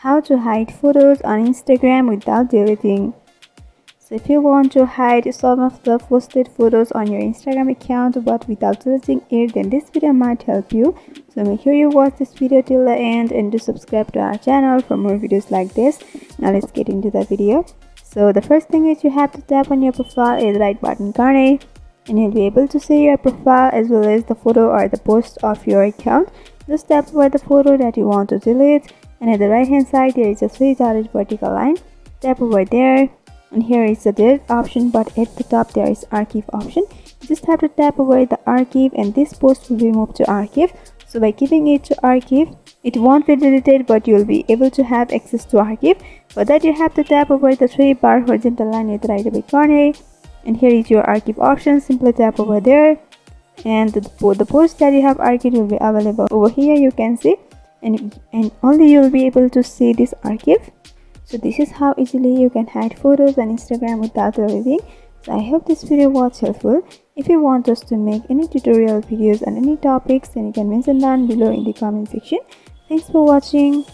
How to hide photos on Instagram without deleting. So if you want to hide some of the posted photos on your Instagram account but without deleting it, then this video might help you. So make sure you watch this video till the end and do subscribe to our channel for more videos like this. Now let's get into the video. So the first thing is you have to tap on your profile is right button corner, and you'll be able to see your profile as well as the photo or the post of your account. Just tap over the photo that you want to delete, and at the right hand side there is a three-dotted vertical line. Tap over there, and here is the delete option, but at the top there is archive option. You just have to tap over the archive and this post will be moved to archive. So by keeping it to archive, it won't be deleted but you'll be able to have access to archive. For that you have to tap over the three-bar horizontal line at the right upper corner, and here is your archive option. Simply tap over there, and the post that you have archived will be available over here. You can see, and only you'll be able to see this archive. So this is how easily you can hide photos on Instagram without deleting. So I hope this video was helpful. If you want us to make any tutorial videos on any topics, then you can mention down below in the comment section. Thanks for watching.